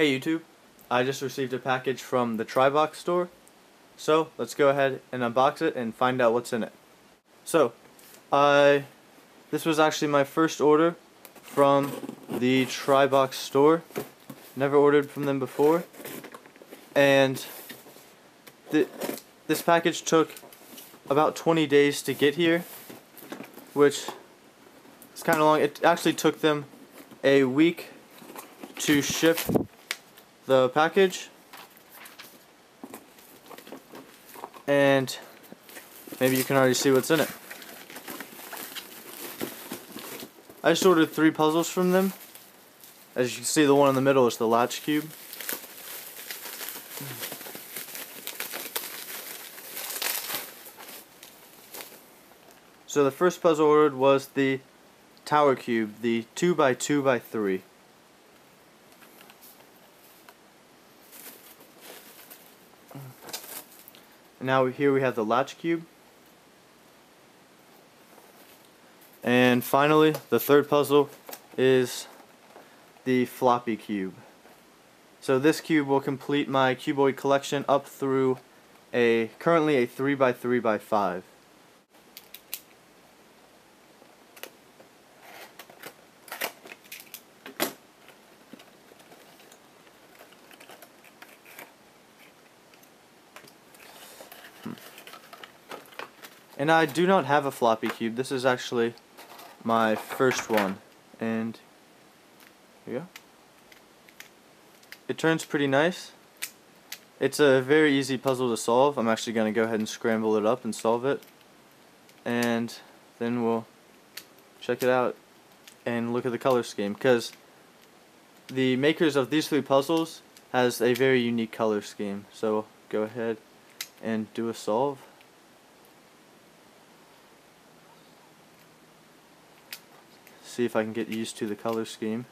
Hey YouTube, I just received a package from the Box store, so let's go ahead and unbox it and find out what's in it. So, this was actually my first order from the Box store. Never ordered from them before, and this package took about 20 days to get here, which is kind of long. It actually took them a week to ship the package, and maybe you can already see what's in it. I just ordered 3 puzzles from them. As you can see, the one in the middle is the Latch cube. So the first puzzle ordered was the Tower Cube, the 2x2x3. Now here we have the Latch cube. And finally, the third puzzle is the floppy cube. So this cube will complete my cuboid collection up through currently a 3x3x5. And I do not have a floppy cube. This is actually my first one. And here you go. It turns pretty nice. It's a very easy puzzle to solve. I'm actually going to go ahead and scramble it up and solve it. And then we'll check it out and look at the color scheme. Because the makers of these 3 puzzles has a very unique color scheme. So go ahead and do a solve. See if I can get used to the color scheme.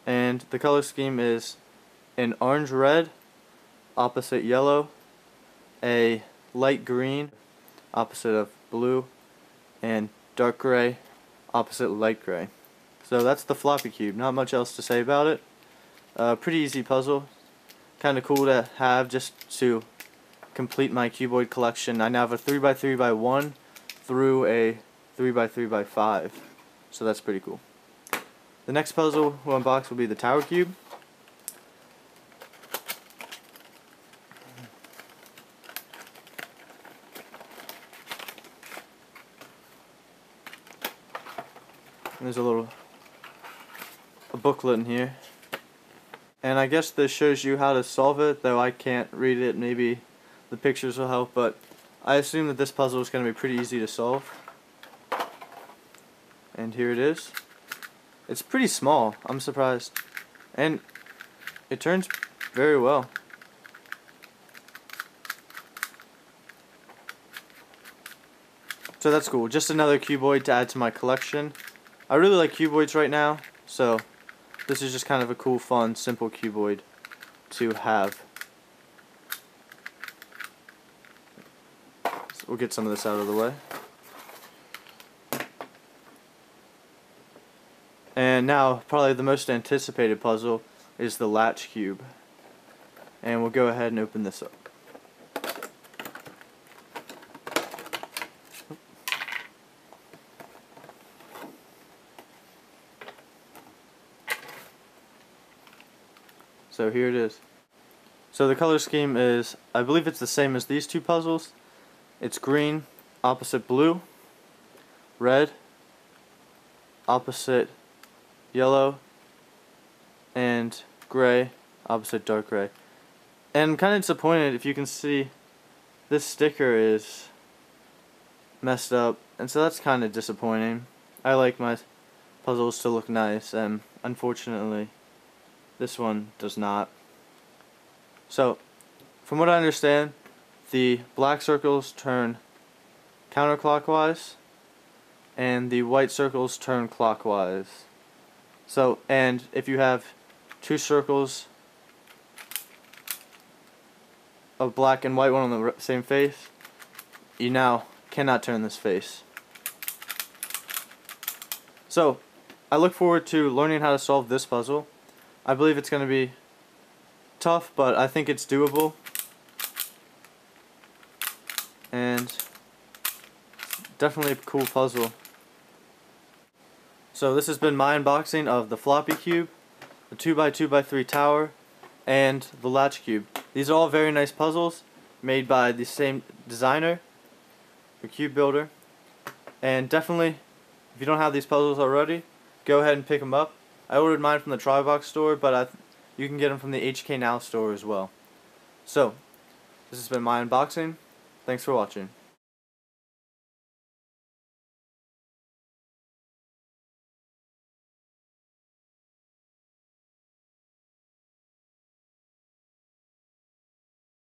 And the color scheme is an orange red opposite yellow, a light green opposite of blue, and dark gray opposite light gray. So that's the floppy cube. Not much else to say about it. Pretty easy puzzle. Kind of cool to have just to complete my cuboid collection. I now have a 3x3x1 through a 3x3x5, so that's pretty cool. The next puzzle we'll unbox will be the Tower Cube. And there's a booklet in here, and I guess this shows you how to solve it, though I can't read it. Maybe the pictures will help, but I assume that this puzzle is going to be pretty easy to solve. And here it is. It's pretty small, I'm surprised. And it turns very well. So that's cool. Just another cuboid to add to my collection. I really like cuboids right now, so this is just kind of a cool, fun, simple cuboid to have. We'll get some of this out of the way. And now, probably the most anticipated puzzle is the Latch cube. And we'll go ahead and open this up. So here it is. So the color scheme is, I believe it's the same as these 2 puzzles. It's green opposite blue, red opposite yellow, and gray opposite dark gray. And I'm kind of disappointed. If you can see, this sticker is messed up, and so that's kind of disappointing. I like my puzzles to look nice, and unfortunately this one does not. So from what I understand, the black circles turn counterclockwise and the white circles turn clockwise. So, and if you have 2 circles of black and white, one on the same face, you now cannot turn this face. So, I look forward to learning how to solve this puzzle. I believe it's going to be tough, but I think it's doable. And definitely a cool puzzle. So this has been my unboxing of the floppy cube, the 2x2x3 tower, and the latch cube. These are all very nice puzzles made by the same designer, the cube builder. And definitely, if you don't have these puzzles already, go ahead and pick them up. I ordered mine from the Trybox store, but you can get them from the HK Now store as well. So, this has been my unboxing. Thanks for watching.